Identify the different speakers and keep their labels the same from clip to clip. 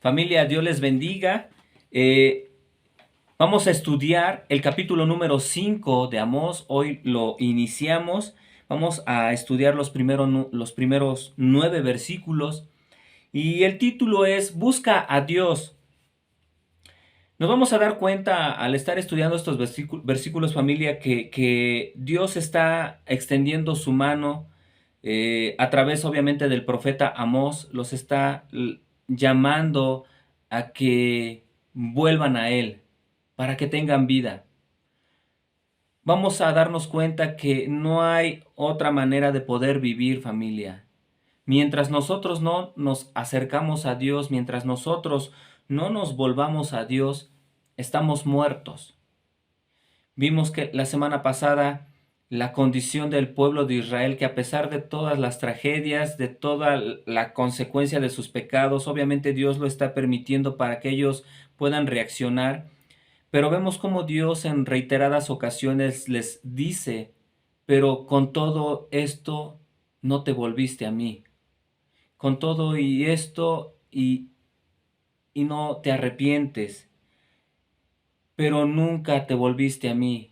Speaker 1: Familia, Dios les bendiga. Eh, Vamos a estudiar el capítulo número 5 de Amós. Hoy lo iniciamos. Vamos a estudiar los primeros 9 versículos. Y el título es Busca a Dios. Nos vamos a dar cuenta al estar estudiando estos versículos, familia, que Dios está extendiendo su mano a través, obviamente, del profeta Amós. Los está llamando a que vuelvan a Él para que tengan vida. Vamos a darnos cuenta que no hay otra manera de poder vivir, familia. Mientras nosotros no nos acercamos a Dios, mientras nosotros no nos volvamos a Dios, estamos muertos. Vimos que la semana pasada la condición del pueblo de Israel, que a pesar de todas las tragedias, de toda la consecuencia de sus pecados, obviamente Dios lo está permitiendo para que ellos puedan reaccionar, pero vemos cómo Dios en reiteradas ocasiones les dice, pero con todo esto no te volviste a mí, con todo y esto y no te arrepientes, pero nunca te volviste a mí.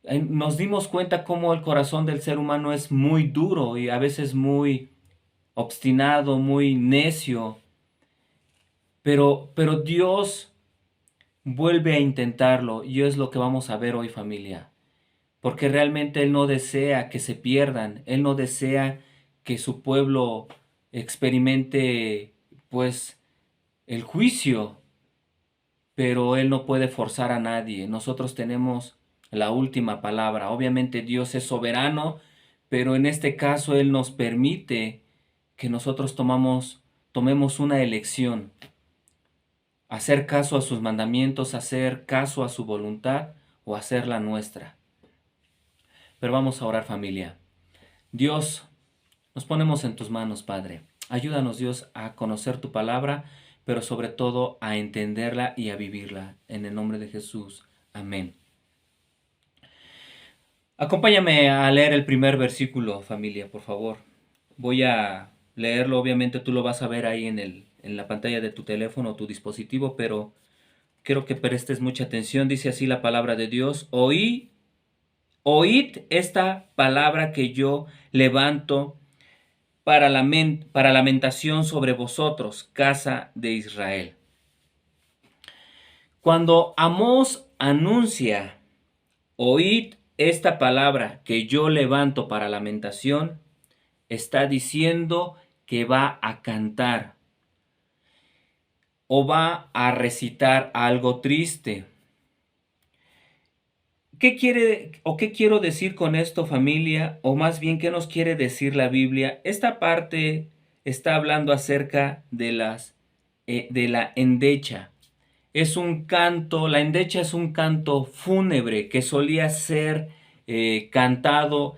Speaker 1: Nos dimos cuenta cómo el corazón del ser humano es muy duro y a veces muy obstinado, muy necio, pero Dios vuelve a intentarlo y es lo que vamos a ver hoy, familia. Porque realmente Él no desea que se pierdan, Él no desea que su pueblo experimente pues el juicio, pero Él no puede forzar a nadie. Nosotros tenemos la última palabra. Obviamente Dios es soberano, pero en este caso Él nos permite que nosotros tomemos una elección, hacer caso a sus mandamientos, hacer caso a su voluntad o hacer la nuestra. Pero vamos a orar, familia. Dios, nos ponemos en tus manos, Padre. Ayúdanos, Dios, a conocer tu palabra, pero sobre todo a entenderla y a vivirla. En el nombre de Jesús. Amén. Acompáñame a leer el primer versículo, familia, por favor. Voy a leerlo, obviamente tú lo vas a ver ahí en la pantalla de tu teléfono o tu dispositivo, pero quiero que prestes mucha atención. Dice así la palabra de Dios. Oíd esta palabra que yo levanto para lamentación sobre vosotros, casa de Israel. Cuando Amós anuncia, oíd esta palabra que yo levanto para lamentación, está diciendo que va a cantar o va a recitar algo triste. ¿Qué quiere o qué quiero decir con esto, familia? O más bien, ¿qué nos quiere decir la Biblia? Esta parte está hablando acerca de la endecha. Es un canto, la endecha es un canto fúnebre que solía ser cantado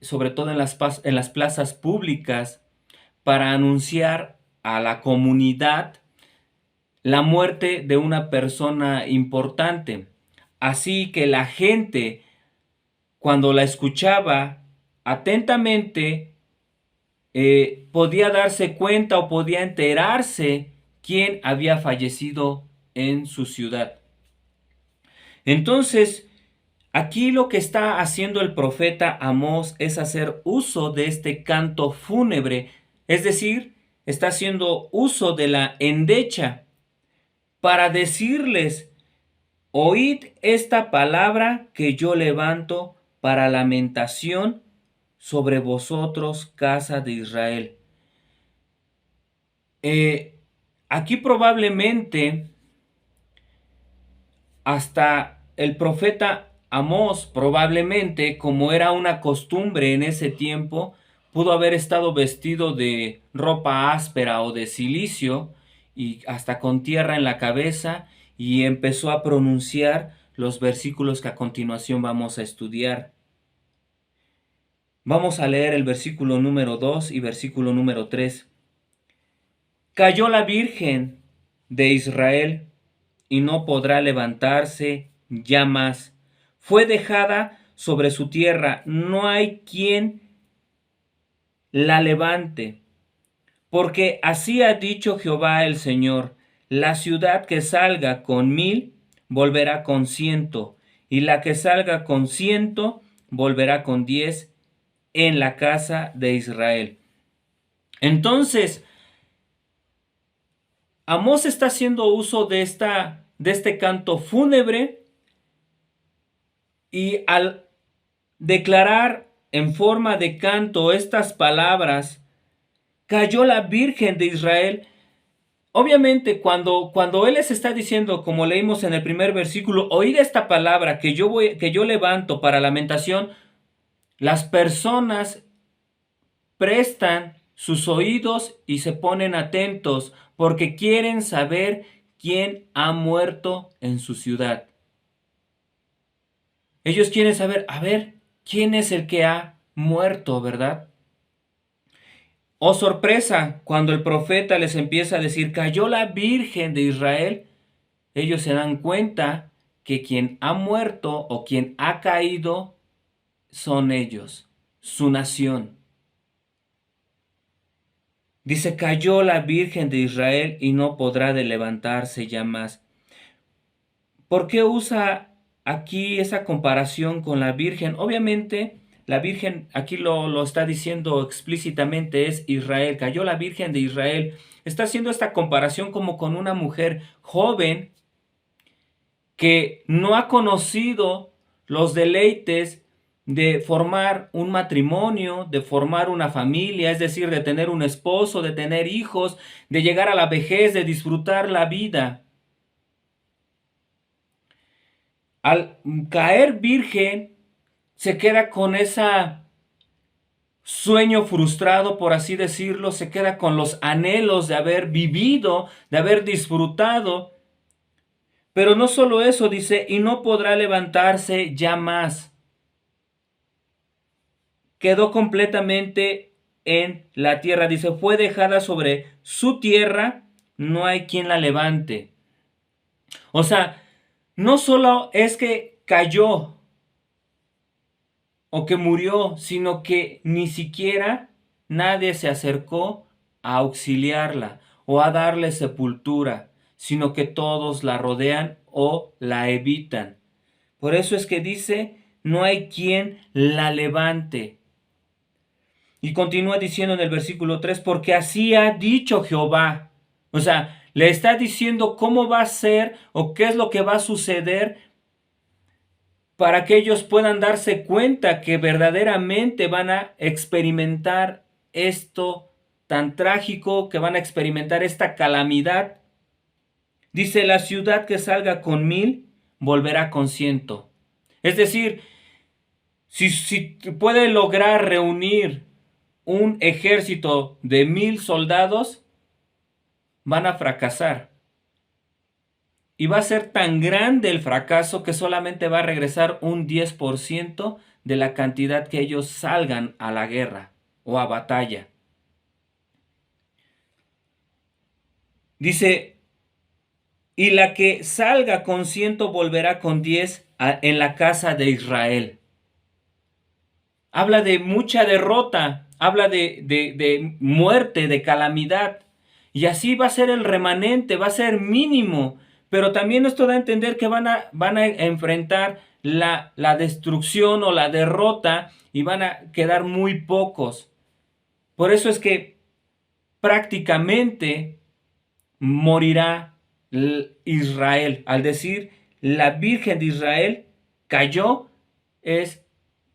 Speaker 1: sobre todo en las plazas públicas para anunciar a la comunidad la muerte de una persona importante. Así que la gente, cuando la escuchaba atentamente, podía darse cuenta o podía enterarse quién había fallecido en su ciudad. Entonces, aquí lo que está haciendo el profeta Amós es hacer uso de este canto fúnebre, es decir, está haciendo uso de la endecha para decirles: oíd esta palabra que yo levanto para lamentación sobre vosotros, casa de Israel. Aquí probablemente hasta el profeta Amós, probablemente, como era una costumbre en ese tiempo, pudo haber estado vestido de ropa áspera o de cilicio y hasta con tierra en la cabeza, y empezó a pronunciar los versículos que a continuación vamos a estudiar. Vamos a leer el versículo número 2 y versículo número 3. Cayó la Virgen de Israel y no podrá levantarse ya más. Fue dejada sobre su tierra, no hay quien la levante. Porque así ha dicho Jehová el Señor, la ciudad que salga con 1000 volverá con 100, y la que salga con 100 volverá con 10 en la casa de Israel. Entonces, Amós está haciendo uso de este canto fúnebre, y al declarar en forma de canto estas palabras, cayó la Virgen de Israel. Obviamente, cuando él les está diciendo, como leímos en el primer versículo, oíd esta palabra que yo levanto para lamentación, las personas prestan sus oídos y se ponen atentos porque quieren saber quién ha muerto en su ciudad. Ellos quieren saber, a ver, quién es el que ha muerto, ¿verdad? Oh sorpresa, cuando el profeta les empieza a decir, cayó la Virgen de Israel, ellos se dan cuenta que quien ha muerto o quien ha caído son ellos, su nación. Dice, cayó la Virgen de Israel y no podrá de levantarse ya más. ¿Por qué usa aquí esa comparación con la Virgen? Obviamente, la Virgen, aquí lo está diciendo explícitamente, es Israel. Cayó la Virgen de Israel. Está haciendo esta comparación como con una mujer joven que no ha conocido los deleites de formar un matrimonio, de formar una familia, es decir, de tener un esposo, de tener hijos, de llegar a la vejez, de disfrutar la vida. Al caer virgen, se queda con ese sueño frustrado, por así decirlo, se queda con los anhelos de haber vivido, de haber disfrutado. Pero no solo eso, dice, y no podrá levantarse ya más. Quedó completamente en la tierra. Dice, fue dejada sobre su tierra, no hay quien la levante. O sea, no solo es que cayó o que murió, sino que ni siquiera nadie se acercó a auxiliarla o a darle sepultura, sino que todos la rodean o la evitan. Por eso es que dice, no hay quien la levante. Y continúa diciendo en el versículo 3, porque así ha dicho Jehová. O sea, le está diciendo cómo va a ser o qué es lo que va a suceder para que ellos puedan darse cuenta que verdaderamente van a experimentar esto tan trágico, que van a experimentar esta calamidad. Dice, la ciudad que salga con 1000 volverá con 100. Es decir, si puede lograr reunir un ejército de 1000 soldados, van a fracasar. Y va a ser tan grande el fracaso que solamente va a regresar un 10% de la cantidad que ellos salgan a la guerra o a batalla. Dice, y la que salga con 100 volverá con 10 en la casa de Israel. Habla de mucha derrota, habla de muerte, de calamidad. Y así va a ser el remanente, va a ser mínimo. Pero también esto da a entender que van a enfrentar la destrucción o la derrota y van a quedar muy pocos. Por eso es que prácticamente morirá Israel. Al decir la Virgen de Israel cayó, es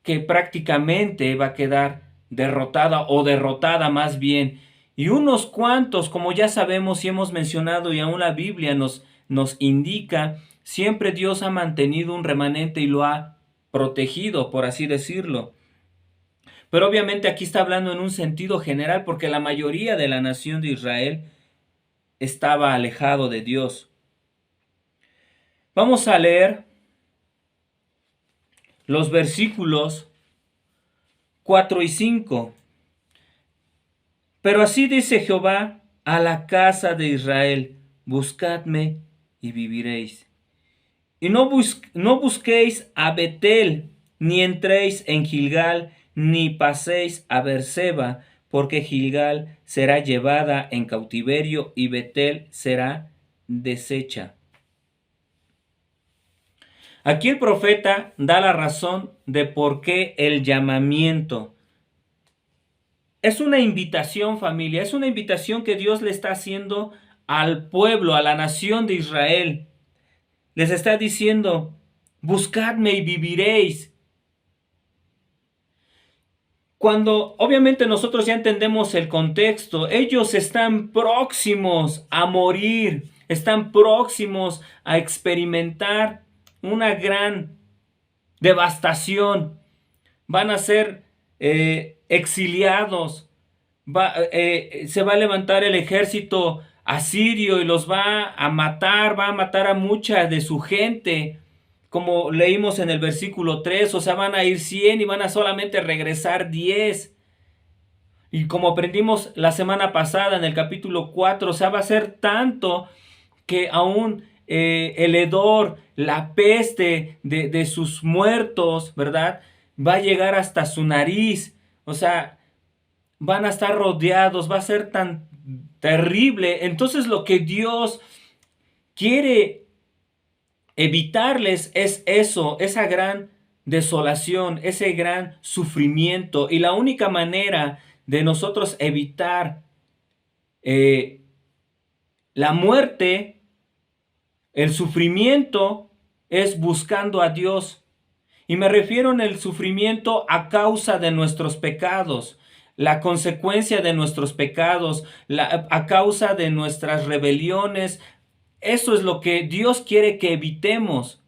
Speaker 1: que prácticamente va a quedar derrotada o derrotada más bien. Y unos cuantos, como ya sabemos y hemos mencionado y aún la Biblia nos indica, siempre Dios ha mantenido un remanente y lo ha protegido, por así decirlo. Pero obviamente aquí está hablando en un sentido general porque la mayoría de la nación de Israel estaba alejado de Dios. Vamos a leer los versículos 4 y 5. Pero así dice Jehová a la casa de Israel, buscadme y viviréis. Y no busquéis a Betel, ni entréis en Gilgal, ni paséis a Berseba, porque Gilgal será llevada en cautiverio y Betel será deshecha. Aquí el profeta da la razón de por qué el llamamiento. Es una invitación, familia, es una invitación que Dios le está haciendo al pueblo, a la nación de Israel. Les está diciendo, buscadme y viviréis. Cuando obviamente nosotros ya entendemos el contexto, ellos están próximos a morir, están próximos a experimentar una gran devastación. Van a ser exiliados. Se va a levantar el ejército asirio y los va a matar a mucha de su gente, como leímos en el versículo 3, o sea, van a ir 100 y van a solamente regresar 10. Y como aprendimos la semana pasada en el capítulo 4, o sea, va a ser tanto que aún el hedor, la peste de sus muertos, ¿verdad?, va a llegar hasta su nariz. O sea, van a estar rodeados, va a ser tan terrible. Entonces lo que Dios quiere evitarles es eso, esa gran desolación, ese gran sufrimiento. Y la única manera de nosotros evitar la muerte, el sufrimiento, es buscando a Dios. Y me refiero en el sufrimiento a causa de nuestros pecados, la consecuencia de nuestros pecados, a causa de nuestras rebeliones. Eso es lo que Dios quiere que evitemos.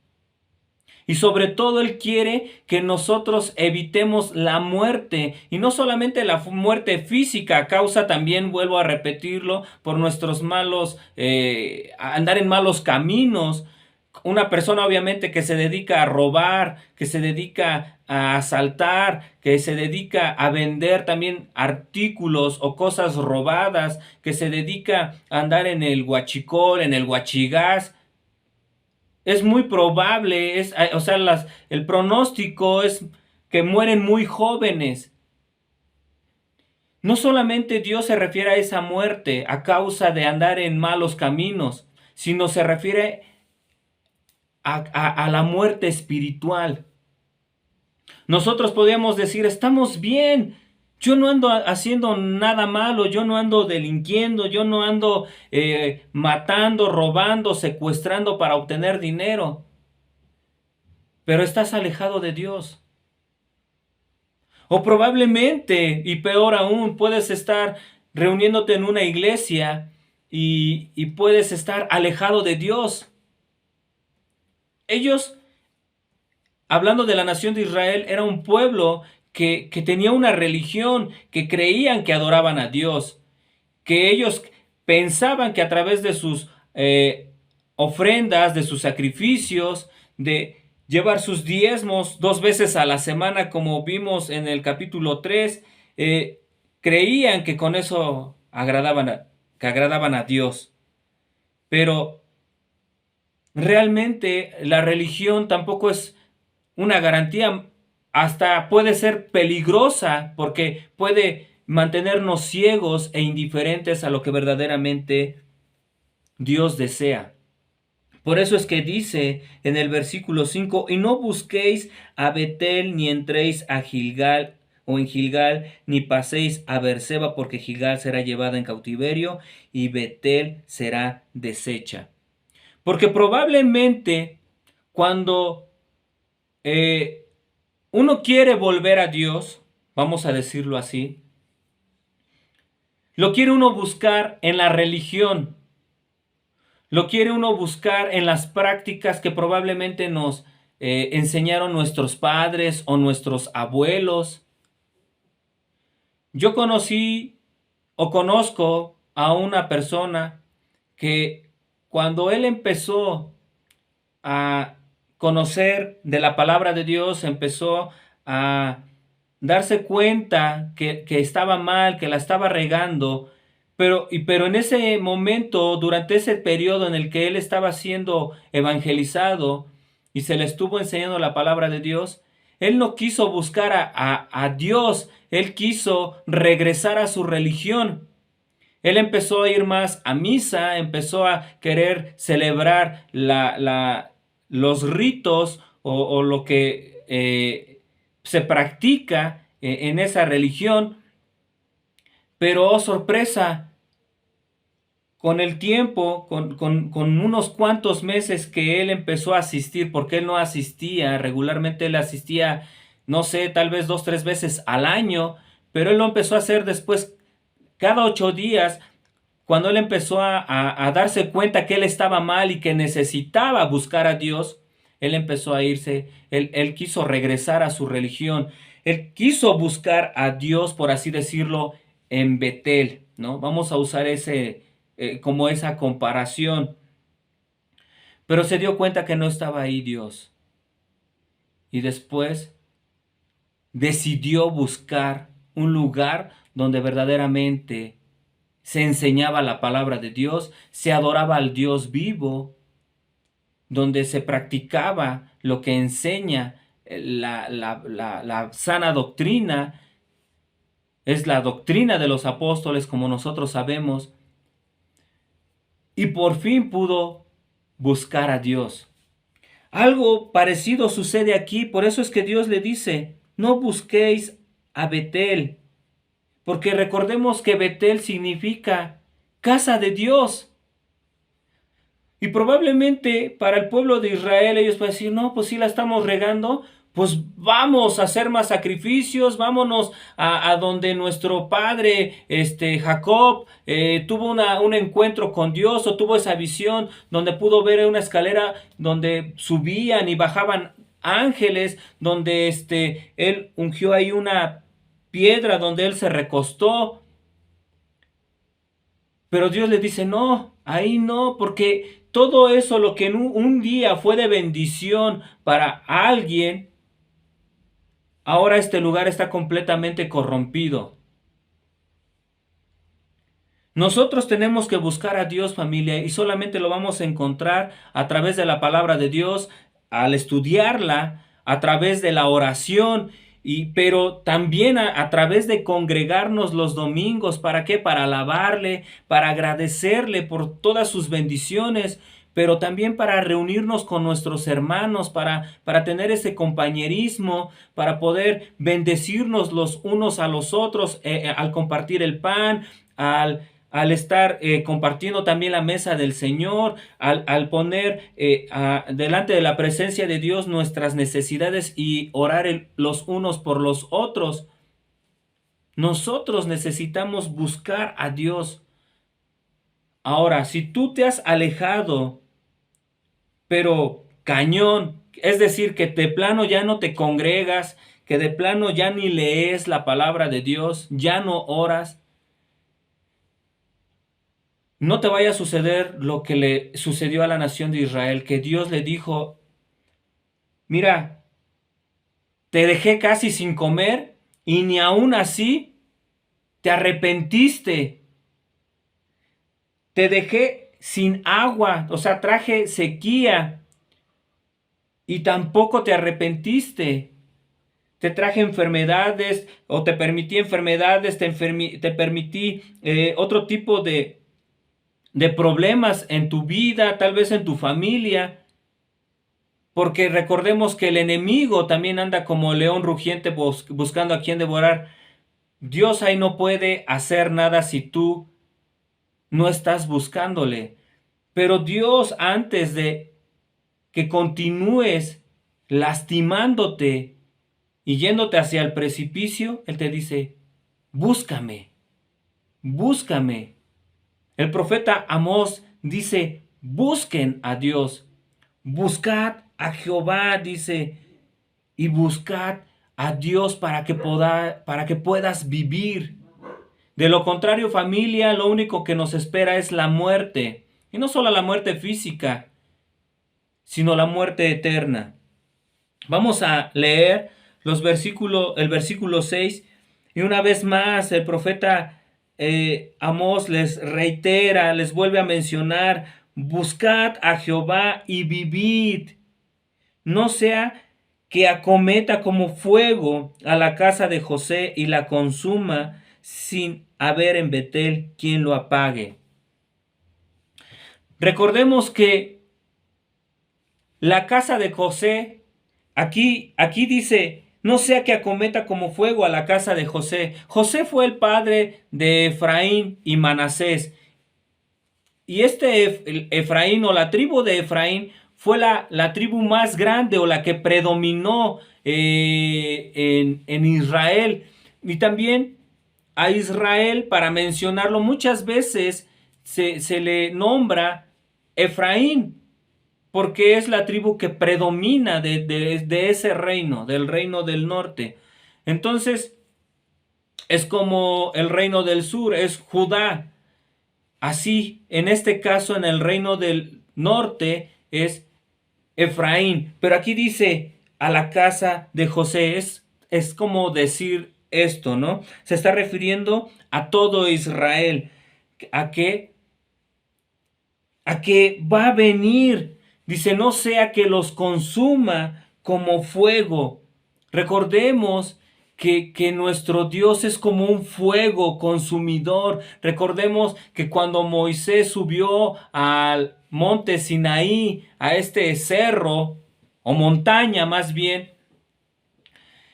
Speaker 1: Y sobre todo Él quiere que nosotros evitemos la muerte. Y no solamente la muerte física, a causa también, vuelvo a repetirlo, por nuestros malos, andar en malos caminos. Una persona obviamente que se dedica a robar, que se dedica a asaltar, que se dedica a vender también artículos o cosas robadas, que se dedica a andar en el huachicol, en el huachigás, es muy probable, o sea, el pronóstico es que mueren muy jóvenes. No solamente Dios se refiere a esa muerte a causa de andar en malos caminos, sino se refiere a la muerte espiritual. Nosotros podríamos decir, estamos bien, yo no ando haciendo nada malo, yo no ando delinquiendo, yo no ando matando, robando, secuestrando para obtener dinero. Pero estás alejado de Dios. O probablemente, y peor aún, puedes estar reuniéndote en una iglesia y puedes estar alejado de Dios. Ellos, hablando de la nación de Israel, era un pueblo que tenía una religión, que creían que adoraban a Dios, que ellos pensaban que a través de sus ofrendas, de sus sacrificios, de llevar sus diezmos 2 veces a la semana, como vimos en el capítulo 3, creían que con eso agradaban a Dios. Pero realmente la religión tampoco es una garantía, hasta puede ser peligrosa porque puede mantenernos ciegos e indiferentes a lo que verdaderamente Dios desea. Por eso es que dice en el versículo 5, y no busquéis a Betel, ni entréis a Gilgal, o en Gilgal, ni paséis a Berseba, porque Gilgal será llevada en cautiverio y Betel será deshecha. Porque probablemente cuando uno quiere volver a Dios, vamos a decirlo así, lo quiere uno buscar en la religión, lo quiere uno buscar en las prácticas que probablemente nos enseñaron nuestros padres o nuestros abuelos. Yo conocí o conozco a una persona que cuando él empezó a conocer de la palabra de Dios, empezó a darse cuenta que estaba mal, que la estaba regando, pero en ese momento, durante ese periodo en el que él estaba siendo evangelizado y se le estuvo enseñando la palabra de Dios, él no quiso buscar a Dios él quiso regresar a su religión. Él empezó a ir más a misa, empezó a querer celebrar los ritos o lo que se practica en esa religión. Pero, oh sorpresa, con el tiempo, con unos cuantos meses que él empezó a asistir, porque él no asistía regularmente, él asistía, no sé, tal vez 2, 3 veces al año, pero él lo empezó a hacer después cada 8 días, cuando él empezó a darse cuenta que él estaba mal y que necesitaba buscar a Dios. Él empezó a irse, él quiso regresar a su religión, él quiso buscar a Dios, por así decirlo, en Betel, ¿no? Vamos a usar como esa comparación. Pero se dio cuenta que no estaba ahí Dios. Y después decidió buscar un lugar donde verdaderamente se enseñaba la palabra de Dios, se adoraba al Dios vivo, donde se practicaba lo que enseña la sana doctrina, es la doctrina de los apóstoles, como nosotros sabemos, y por fin pudo buscar a Dios. Algo parecido sucede aquí, por eso es que Dios le dice, no busquéis a Betel, porque recordemos que Betel significa casa de Dios. Y probablemente para el pueblo de Israel ellos pueden decir, no, pues sí la estamos regando, pues vamos a hacer más sacrificios, vámonos a donde nuestro padre Jacob tuvo un encuentro con Dios, o tuvo esa visión donde pudo ver una escalera donde subían y bajaban ángeles, donde él ungió ahí una piedra donde él se recostó. Pero Dios le dice, no, ahí no, porque todo eso, lo que en un día fue de bendición para alguien, ahora este lugar está completamente corrompido. Nosotros tenemos que buscar a Dios, familia, y solamente lo vamos a encontrar a través de la palabra de Dios, al estudiarla, a través de la oración, pero también a través de congregarnos los domingos. ¿Para qué? Para alabarle, para agradecerle por todas sus bendiciones, pero también para reunirnos con nuestros hermanos, para tener ese compañerismo, para poder bendecirnos los unos a los otros al compartir el pan, al estar compartiendo también la mesa del Señor, al poner delante de la presencia de Dios nuestras necesidades y orar los unos por los otros. Nosotros necesitamos buscar a Dios. Ahora, si tú te has alejado, pero cañón, es decir, que de plano ya no te congregas, que de plano ya ni lees la palabra de Dios, ya no oras, no te vaya a suceder lo que le sucedió a la nación de Israel, que Dios le dijo, mira, te dejé casi sin comer y ni aún así te arrepentiste. Te dejé sin agua, o sea, traje sequía y tampoco te arrepentiste. Te traje enfermedades o te permití enfermedades, te permití otro tipo de problemas en tu vida, tal vez en tu familia, porque recordemos que el enemigo también anda como león rugiente buscando a quien devorar. Dios ahí no puede hacer nada si tú no estás buscándole. Pero Dios, antes de que continúes lastimándote y yéndote hacia el precipicio, Él te dice, búscame, búscame. El profeta Amós dice, busquen a Dios, buscad a Jehová, dice, y buscad a Dios para que puedas vivir. De lo contrario, familia, lo único que nos espera es la muerte. Y no solo la muerte física, sino la muerte eterna. Vamos a leer el versículo 6, y una vez más el profeta Amós les reitera, les vuelve a mencionar, buscad a Jehová y vivid. No sea que acometa como fuego a la casa de José y la consuma sin haber en Betel quien lo apague. Recordemos que la casa de José, aquí dice, no sea que acometa como fuego a la casa de José. José fue el padre de Efraín y Manasés. Y Efraín o la tribu de Efraín fue la tribu más grande o la que predominó en Israel. Y también a Israel, para mencionarlo muchas veces, se le nombra Efraín, porque es la tribu que predomina de ese reino, del reino del norte. Entonces, es como el reino del sur, es Judá. Así, en este caso, en el reino del norte es Efraín. Pero aquí dice a la casa de José. Es como decir esto, ¿no? Se está refiriendo a todo Israel. ¿A qué? A que va a venir. Dice, no sea que los consuma como fuego. Recordemos que nuestro Dios es como un fuego consumidor. Recordemos que cuando Moisés subió al monte Sinaí, a este cerro, o montaña más bien,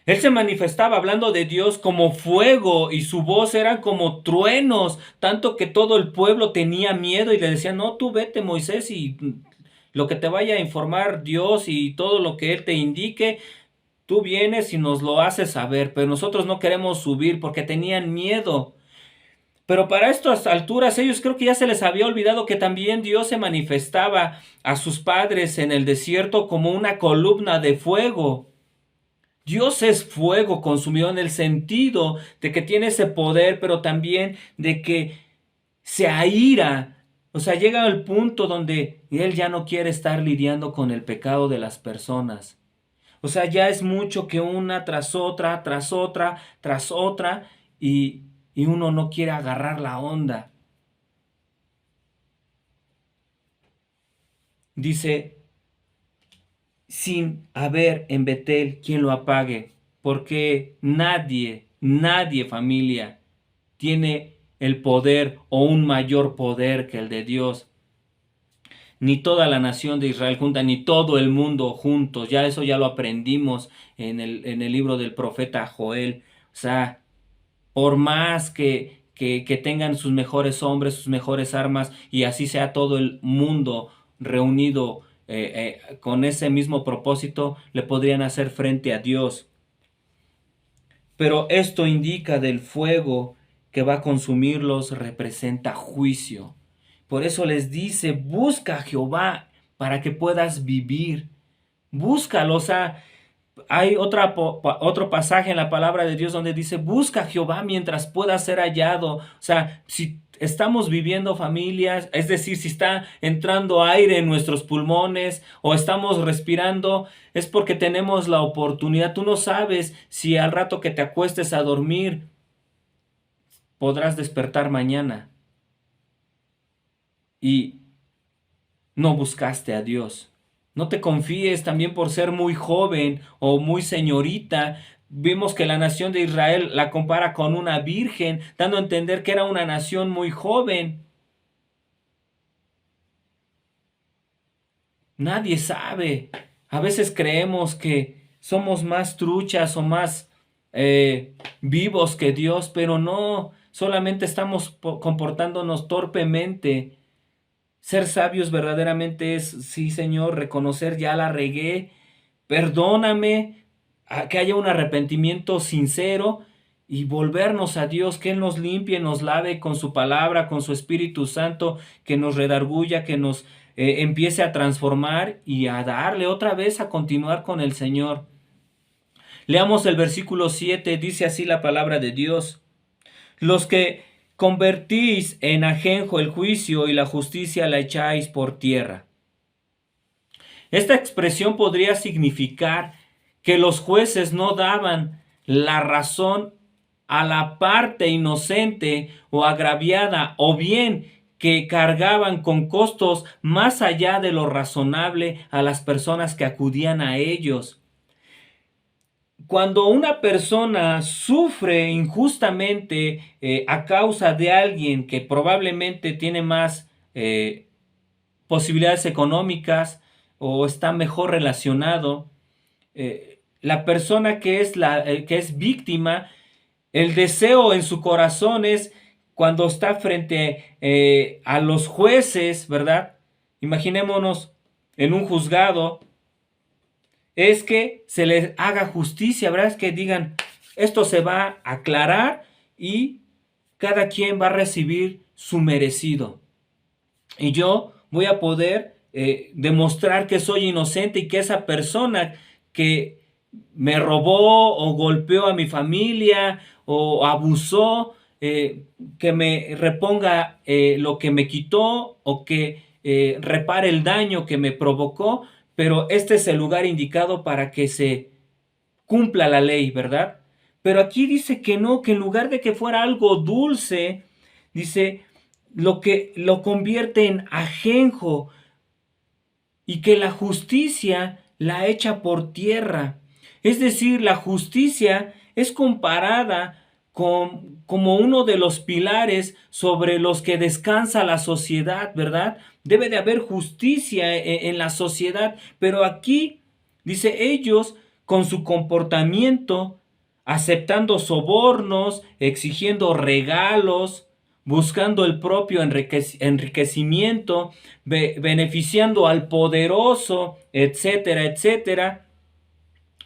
Speaker 1: él se manifestaba hablando de Dios como fuego y su voz era como truenos, tanto que todo el pueblo tenía miedo y le decía, no, tú vete Moisés y lo que te vaya a informar Dios y todo lo que Él te indique, tú vienes y nos lo haces saber, pero nosotros no queremos subir porque tenían miedo. Pero para estas alturas ellos creo que ya se les había olvidado que también Dios se manifestaba a sus padres en el desierto como una columna de fuego. Dios es fuego consumido en el sentido de que tiene ese poder, pero también de que se aira. O sea, llega al punto donde Él ya no quiere estar lidiando con el pecado de las personas. O sea, ya es mucho que una tras otra, tras otra, tras otra, y uno no quiere agarrar la onda. Dice, sin haber en Betel quien lo apague, porque nadie familia, tiene el poder o un mayor poder que el de Dios. Ni toda la nación de Israel junta, ni todo el mundo juntos. Ya eso ya lo aprendimos en el libro del profeta Joel. O sea, por más que tengan sus mejores hombres, sus mejores armas, y así sea todo el mundo reunido con ese mismo propósito, le podrían hacer frente a Dios. Pero esto indica del fuego que va a consumirlos, representa juicio. Por eso les dice, busca a Jehová para que puedas vivir. Búscalo, o sea, hay otro pasaje en la palabra de Dios donde dice, busca a Jehová mientras pueda ser hallado. O sea, si estamos viviendo familias, es decir, si está entrando aire en nuestros pulmones o estamos respirando, es porque tenemos la oportunidad. Tú no sabes si al rato que te acuestes a dormir podrás despertar mañana y no buscaste a Dios. No te confíes también por ser muy joven o muy señorita. Vimos que la nación de Israel la compara con una virgen, dando a entender que era una nación muy joven. Nadie sabe. A veces creemos que somos más truchas o más vivos que Dios, pero no, solamente estamos comportándonos torpemente. Ser sabios verdaderamente es, sí, Señor, reconocer ya la regué, perdóname, que haya un arrepentimiento sincero y volvernos a Dios, que Él nos limpie, nos lave con su palabra, con su Espíritu Santo, que nos redarguya, que nos empiece a transformar y a darle otra vez a continuar con el Señor. Leamos el versículo 7, dice así la palabra de Dios. Los que convertís en ajenjo el juicio y la justicia la echáis por tierra. Esta expresión podría significar que los jueces no daban la razón a la parte inocente o agraviada, o bien que cargaban con costos más allá de lo razonable a las personas que acudían a ellos. cuando una persona sufre injustamente a causa de alguien que probablemente tiene más posibilidades económicas o está mejor relacionado, la persona que es víctima, el deseo en su corazón es cuando está frente a los jueces, ¿verdad? Imaginémonos en un juzgado, es que se les haga justicia, ¿verdad? Es que digan, esto se va a aclarar y cada quien va a recibir su merecido. Y yo voy a poder demostrar que soy inocente y que esa persona que me robó o golpeó a mi familia o abusó, que me reponga lo que me quitó o que repare el daño que me provocó, pero este es el lugar indicado para que se cumpla la ley, ¿verdad? Pero aquí dice que no, que en lugar de que fuera algo dulce, dice lo que lo convierte en ajenjo y que la justicia la echa por tierra. Es decir, la justicia es comparada como uno de los pilares sobre los que descansa la sociedad, ¿verdad? Debe de haber justicia en la sociedad, pero aquí, dice, ellos con su comportamiento, aceptando sobornos, exigiendo regalos, buscando el propio enriquecimiento, beneficiando al poderoso, etcétera, etcétera,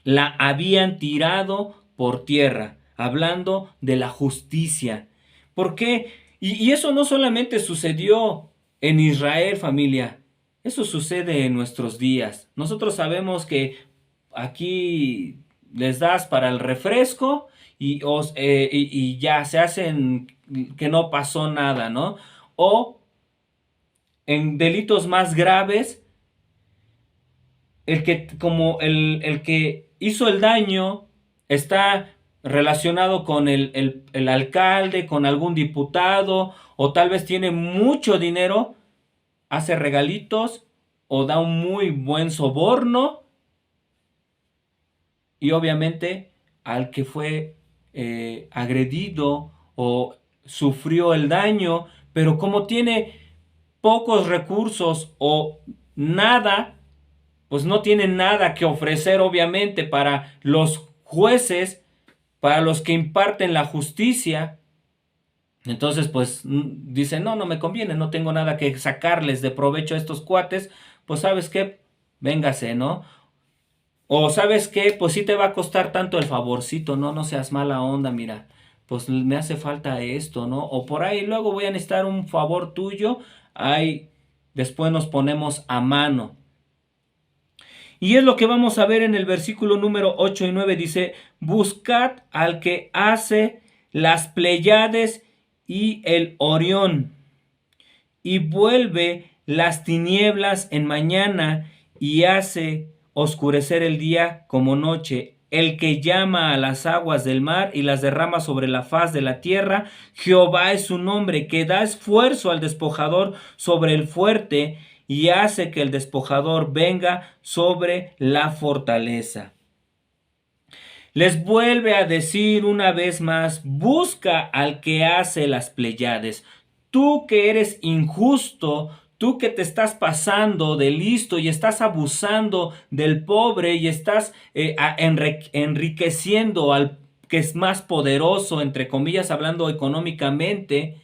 Speaker 1: la habían tirado por tierra, hablando de la justicia. ¿Por qué? Y eso no solamente sucedió en Israel, familia, eso sucede en nuestros días. Nosotros sabemos que aquí les das para el refresco y ya se hacen que no pasó nada, ¿no? O en delitos más graves, el que hizo el daño está relacionado con el alcalde, con algún diputado, o tal vez tiene mucho dinero, hace regalitos o da un muy buen soborno, y obviamente al que fue agredido o sufrió el daño, pero como tiene pocos recursos o nada, pues no tiene nada que ofrecer obviamente para los jueces, para los que imparten la justicia. Entonces pues dice, no, no me conviene, no tengo nada que sacarles de provecho a estos cuates, pues sabes qué, véngase, ¿no? O sabes qué, pues sí te va a costar tanto el favorcito, ¿no? No seas mala onda, mira, pues me hace falta esto, ¿no? O por ahí luego voy a necesitar un favor tuyo, ahí después nos ponemos a mano. Y es lo que vamos a ver en el versículo número 8 y 9, dice, buscad al que hace las Pléyades y el Orión, y vuelve las tinieblas en mañana y hace oscurecer el día como noche, el que llama a las aguas del mar y las derrama sobre la faz de la tierra. Jehová es su nombre, que da esfuerzo al despojador sobre el fuerte y hace que el despojador venga sobre la fortaleza. Les vuelve a decir una vez más, busca al que hace las Pléyades. Tú que eres injusto, tú que te estás pasando de listo y estás abusando del pobre y estás enriqueciendo al que es más poderoso, entre comillas, hablando económicamente.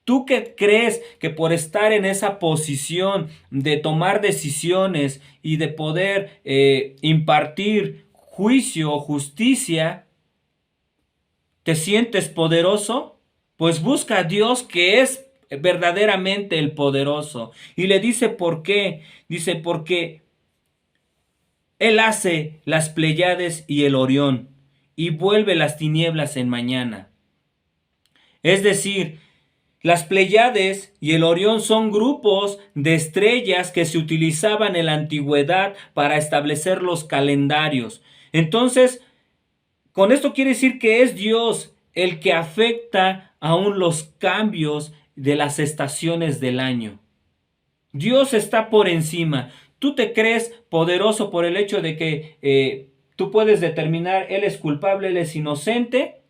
Speaker 1: ¿Tú que crees que por estar en esa posición de tomar decisiones y de poder impartir juicio o justicia, te sientes poderoso? Pues busca a Dios, que es verdaderamente el poderoso. Y le dice por qué. Dice porque Él hace las Pléyades y el Orión y vuelve las tinieblas en mañana. Es decir, las Pléyades y el Orión son grupos de estrellas que se utilizaban en la antigüedad para establecer los calendarios. Entonces, con esto quiere decir que es Dios el que afecta aún los cambios de las estaciones del año. Dios está por encima. Tú te crees poderoso por el hecho de que tú puedes determinar, él es culpable, él es inocente,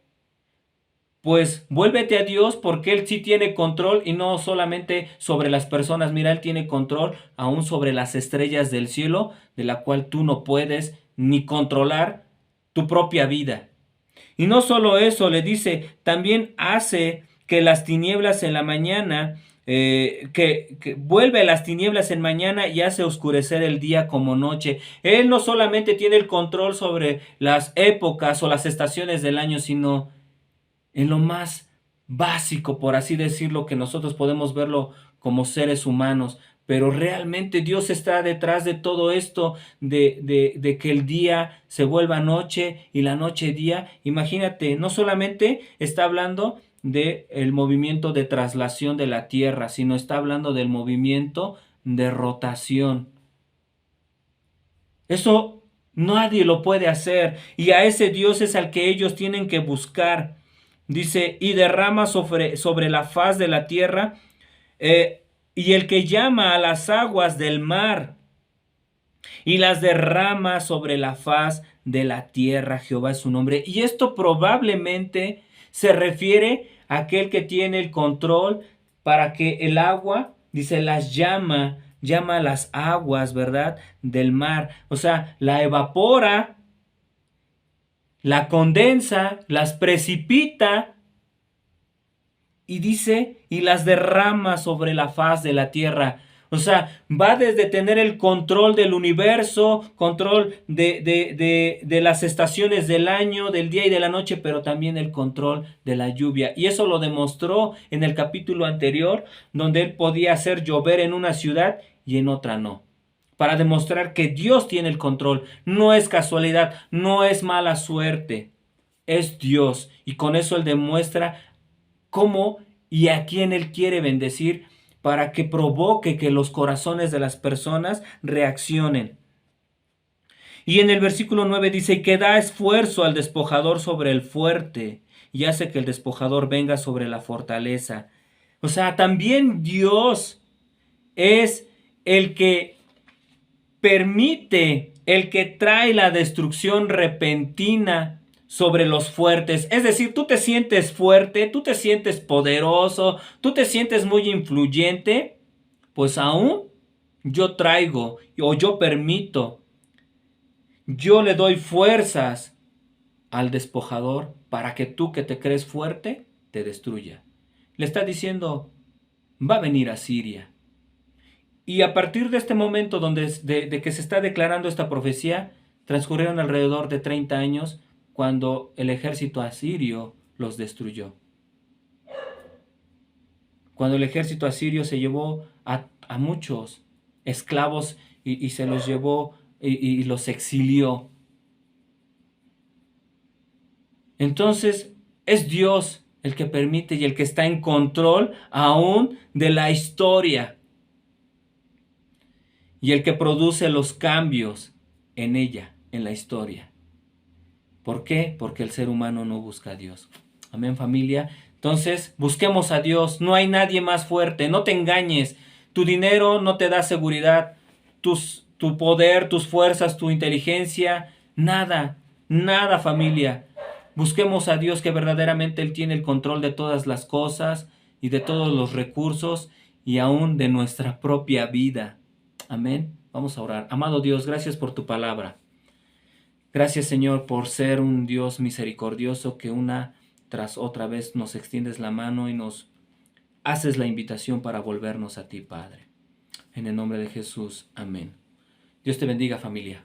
Speaker 1: pues vuélvete a Dios porque Él sí tiene control y no solamente sobre las personas. Mira, Él tiene control aún sobre las estrellas del cielo, de la cual tú no puedes ni controlar tu propia vida. Y no solo eso, le dice, también hace que las tinieblas en la mañana, que vuelve las tinieblas en mañana y hace oscurecer el día como noche. Él no solamente tiene el control sobre las épocas o las estaciones del año, sino en lo más básico, por así decirlo, que nosotros podemos verlo como seres humanos. Pero realmente Dios está detrás de todo esto, de que el día se vuelva noche y la noche día. Imagínate, no solamente está hablando del movimiento de traslación de la Tierra, sino está hablando del movimiento de rotación. Eso nadie lo puede hacer y a ese Dios es al que ellos tienen que buscar. Dice, y derrama sobre la faz de la tierra, y el que llama a las aguas del mar y las derrama sobre la faz de la tierra. Jehová es su nombre. Y esto probablemente se refiere a aquel que tiene el control para que el agua, dice, llama a las aguas, ¿verdad? Del mar. O sea, la evapora, la condensa, las precipita y dice, y las derrama sobre la faz de la tierra. O sea, va desde tener el control del universo, control de las estaciones del año, del día y de la noche, pero también el control de la lluvia. Y eso lo demostró en el capítulo anterior, donde él podía hacer llover en una ciudad y en otra no. Para demostrar que Dios tiene el control. No es casualidad, no es mala suerte. Es Dios. Y con eso él demuestra cómo y a quién él quiere bendecir para que provoque que los corazones de las personas reaccionen. Y en el versículo 9 dice que da esfuerzo al despojador sobre el fuerte y hace que el despojador venga sobre la fortaleza. O sea, también Dios es el que permite, el que trae la destrucción repentina sobre los fuertes. Es decir, tú te sientes fuerte, tú te sientes poderoso, tú te sientes muy influyente, pues aún yo traigo o yo permito, yo le doy fuerzas al despojador para que tú que te crees fuerte, te destruya. Le está diciendo, va a venir a Siria. Y a partir de este momento de que se está declarando esta profecía, transcurrieron alrededor de 30 años cuando el ejército asirio los destruyó. Cuando el ejército asirio se llevó a muchos esclavos y se los llevó y los exilió. Entonces es Dios el que permite y el que está en control aún de la historia. Y el que produce los cambios en ella, en la historia. ¿Por qué? Porque el ser humano no busca a Dios. Amén, familia. Entonces, busquemos a Dios. No hay nadie más fuerte. No te engañes. Tu dinero no te da seguridad. Tu poder, tus fuerzas, tu inteligencia. Nada, nada, familia. Busquemos a Dios, que verdaderamente Él tiene el control de todas las cosas y de todos los recursos y aún de nuestra propia vida. Amén. Vamos a orar. Amado Dios, gracias por tu palabra. Gracias, Señor, por ser un Dios misericordioso que una tras otra vez nos extiendes la mano y nos haces la invitación para volvernos a ti, Padre. En el nombre de Jesús. Amén. Dios te bendiga, familia.